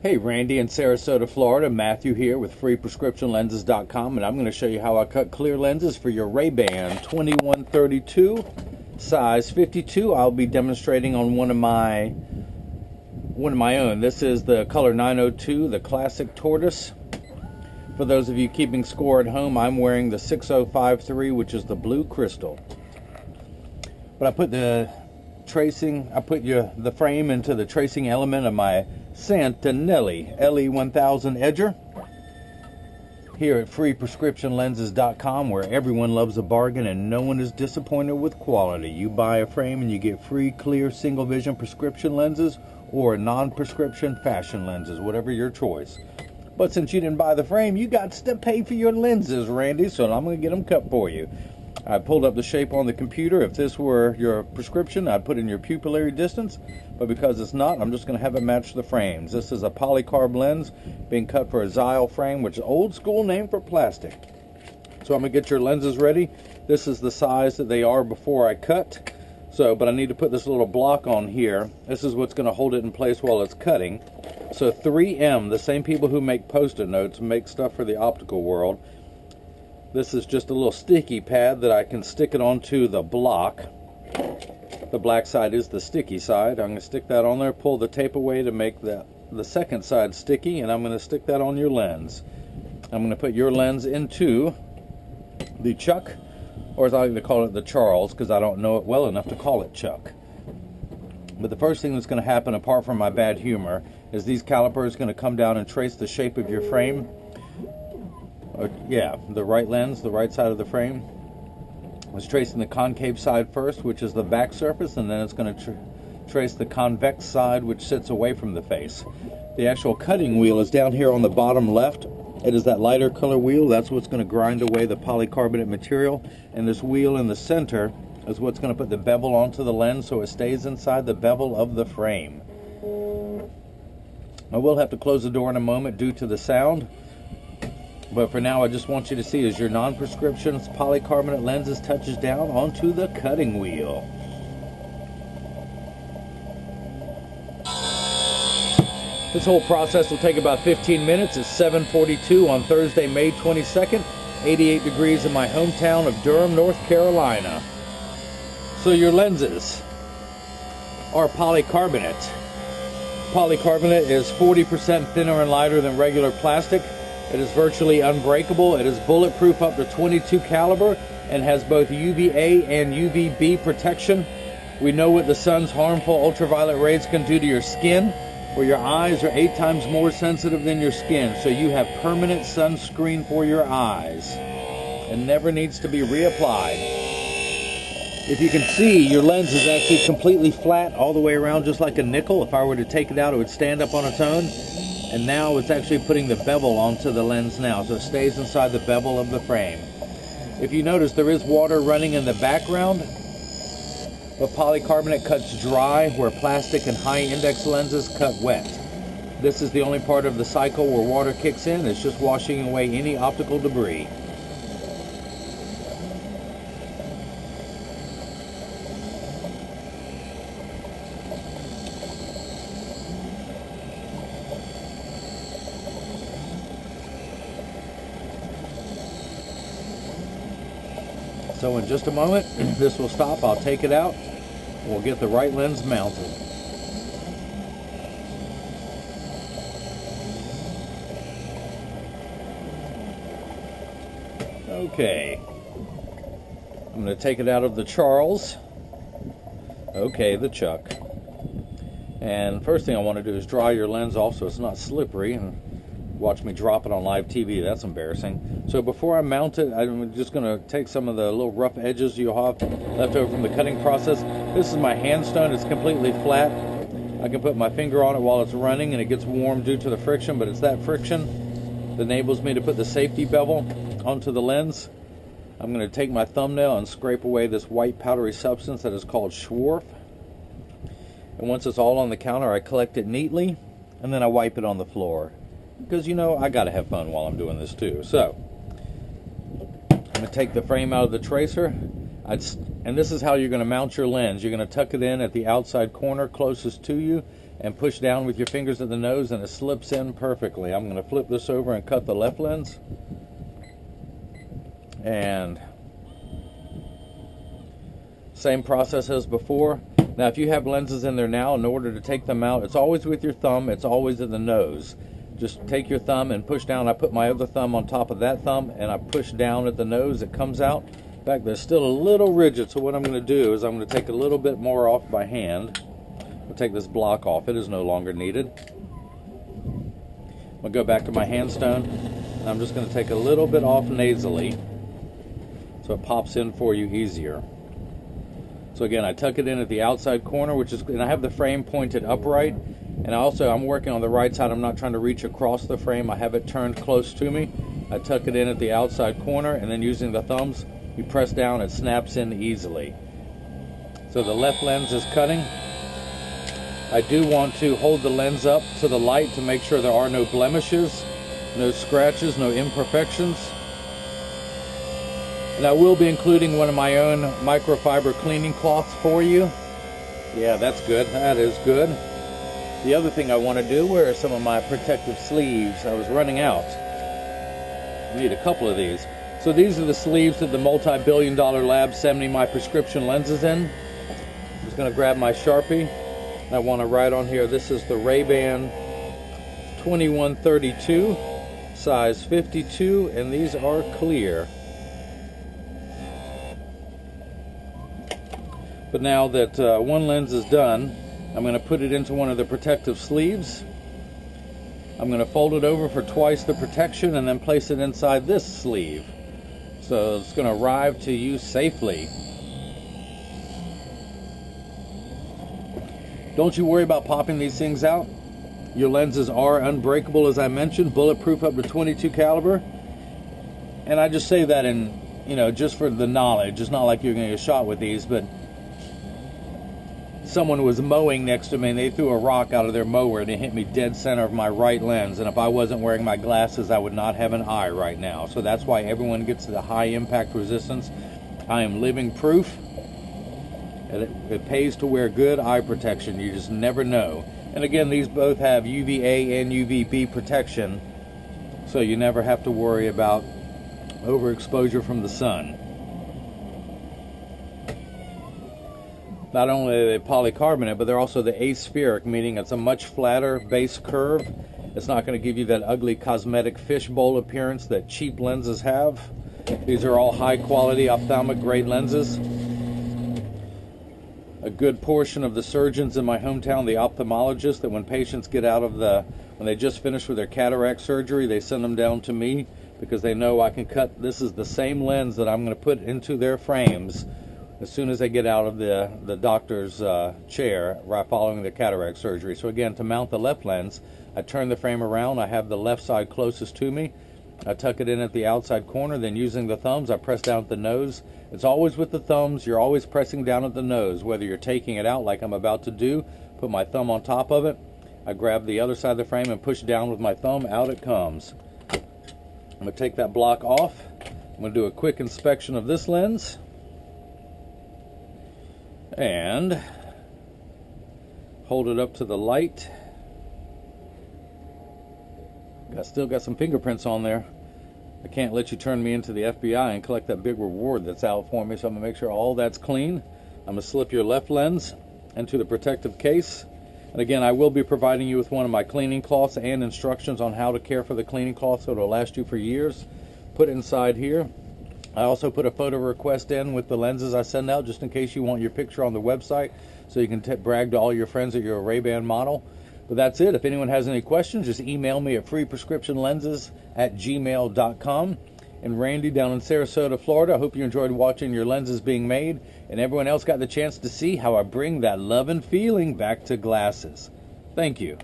Hey, Randy in Sarasota, Florida. Matthew here with freeprescriptionlenses.com, and I'm going to show you how I cut clear lenses for your Rayban 2132 size 52. I'll be demonstrating on one of my own. This is the color 902, the classic tortoise. For those of you keeping score at home, I'm wearing the 6053, which is the blue crystal. But I put the frame into the tracing element of my Santinelli LE1000 edger here at freeprescriptionlenses.com, where everyone loves a bargain and no one is disappointed with quality. You buy a frame and you get free clear single vision prescription lenses or non-prescription fashion lenses, whatever your choice. But since you didn't buy the frame, you got to pay for your lenses, Randy, so I'm going to get them cut for you. I pulled up the shape on the computer. If this were your prescription, I'd put in your pupillary distance, but because it's not, I'm just going to have it match the frames. This is a polycarb lens being cut for a Xyle frame, which is an old school name for plastic. So I'm going to get your lenses ready. This is the size that they are before I cut. But I need to put this little block on here. This is what's going to hold it in place while it's cutting. So 3M, the same people who make Post-it notes, make stuff for the optical world. This is just a little sticky pad that I can stick it onto the block. The black side is the sticky side. I'm going to stick that on there, pull the tape away to make the second side sticky, and I'm going to stick that on your lens. I'm going to put your lens into the Chuck, or as I like to call it, the Charles, because I don't know it well enough to call it Chuck. But the first thing that's going to happen, apart from my bad humor, is these calipers are going to come down and trace the shape of your frame. The right lens, the right side of the frame. It's tracing the concave side first, which is the back surface, and then it's going to trace the convex side, which sits away from the face. The actual cutting wheel is down here on the bottom left. It is that lighter color wheel. That's what's going to grind away the polycarbonate material. And this wheel in the center is what's going to put the bevel onto the lens so it stays inside the bevel of the frame. I will have to close the door in a moment due to the sound. But for now, I just want you to see as your non-prescription polycarbonate lenses touches down onto the cutting wheel. This whole process will take about 15 minutes. It's 7:42 on Thursday, May 22nd, 88 degrees in my hometown of Durham, North Carolina. So your lenses are polycarbonate. Polycarbonate is 40% thinner and lighter than regular plastic. It is virtually unbreakable. It is bulletproof up to 22 caliber and has both UVA and UVB protection. We know what the sun's harmful ultraviolet rays can do to your skin, where your eyes are 8 times more sensitive than your skin. So you have permanent sunscreen for your eyes and never needs to be reapplied. If you can see, your lens is actually completely flat all the way around, just like a nickel. If I were to take it out, it would stand up on its own. And now it's actually putting the bevel onto the lens now, so it stays inside the bevel of the frame. If you notice, there is water running in the background, but polycarbonate cuts dry where plastic and high index lenses cut wet. This is the only part of the cycle where water kicks in. It's just washing away any optical debris. So in just a moment, this will stop. I'll take it out. We'll get the right lens mounted. Okay. I'm going to take it out of the Charles. Okay, the Chuck. And first thing I want to do is dry your lens off so it's not slippery. And watch me drop it on live TV. That's embarrassing. So before I mount it, I'm just going to take some of the little rough edges you'll have left over from the cutting process. This is my hand stone. It's completely flat. I can put my finger on it while it's running and it gets warm due to the friction, but it's that friction that enables me to put the safety bevel onto the lens. I'm going to take my thumbnail and scrape away this white powdery substance that is called Schwarf. And once it's all on the counter, I collect it neatly and then I wipe it on the floor. Because, you know, I got to have fun while I'm doing this too. So, I'm going to take the frame out of the tracer. And this is how you're going to mount your lens. You're going to tuck it in at the outside corner closest to you and push down with your fingers at the nose, and it slips in perfectly. I'm going to flip this over and cut the left lens. And same process as before. Now, if you have lenses in there now, in order to take them out, it's always with your thumb, it's always at the nose. Just take your thumb and push down. I put my other thumb on top of that thumb, and I push down at the nose. It comes out. In fact, they're still a little rigid, so what I'm going to do is I'm going to take a little bit more off by hand. I'll take this block off. It is no longer needed. I'll go back to my handstone, and I'm just going to take a little bit off nasally so it pops in for you easier. So again, I tuck it in at the outside corner, and I have the frame pointed upright. And I'm working on the right side. I'm not trying to reach across the frame. I have it turned close to me. I tuck it in at the outside corner, and then using the thumbs, you press down, it snaps in easily. So the left lens is cutting. I do want to hold the lens up to the light to make sure there are no blemishes, no scratches, no imperfections. And I will be including one of my own microfiber cleaning cloths for you. Yeah, that's good. That is good. The other thing I want to do are some of my protective sleeves. I was running out. I need a couple of these. So these are the sleeves that the multi-billion-dollar lab sent me my prescription lenses in. I'm just going to grab my Sharpie. I want to write on here, this is the Rayban 2132, size 52, and these are clear. But now that one lens is done, I'm going to put it into one of the protective sleeves. I'm going to fold it over for twice the protection and then place it inside this sleeve. So it's going to arrive to you safely. Don't you worry about popping these things out. Your lenses are unbreakable, as I mentioned, bulletproof up to 22 caliber. And I just say that in, just for the knowledge. It's not like you're going to get shot with these, but someone was mowing next to me and they threw a rock out of their mower and it hit me dead center of my right lens, and if I wasn't wearing my glasses I would not have an eye right now. So that's why everyone gets the high impact resistance. I am living proof. It pays to wear good eye protection. You just never know. And again, these both have UVA and UVB protection, so you never have to worry about overexposure from the sun. Not only are they polycarbonate, but they're also the aspheric, meaning it's a much flatter base curve. It's not going to give you that ugly cosmetic fishbowl appearance that cheap lenses have. These are all high quality ophthalmic grade lenses. A good portion of the surgeons in my hometown, the ophthalmologists, that when patients get out of when they just finished with their cataract surgery, they send them down to me because they know I can cut. This is the same lens that I'm going to put into their frames as soon as they get out of the doctor's chair right following the cataract surgery. So again, to mount the left lens, I turn the frame around. I have the left side closest to me. I tuck it in at the outside corner. Then using the thumbs, I press down at the nose. It's always with the thumbs. You're always pressing down at the nose, whether you're taking it out like I'm about to do. Put my thumb on top of it. I grab the other side of the frame and push down with my thumb. Out it comes. I'm going to take that block off. I'm going to do a quick inspection of this lens. And hold it up to the light. I still got some fingerprints on there. I can't let you turn me into the FBI and collect that big reward that's out for me, so I'm going to make sure all that's clean. I'm going to slip your left lens into the protective case. And again, I will be providing you with one of my cleaning cloths and instructions on how to care for the cleaning cloth so it'll last you for years. Put it inside here. I also put a photo request in with the lenses I send out just in case you want your picture on the website so you can brag to all your friends that you're a Ray-Ban model. But that's it. If anyone has any questions, just email me at freeprescriptionlenses@gmail.com. And Randy down in Sarasota, Florida, I hope you enjoyed watching your lenses being made, and everyone else got the chance to see how I bring that love and feeling back to glasses. Thank you.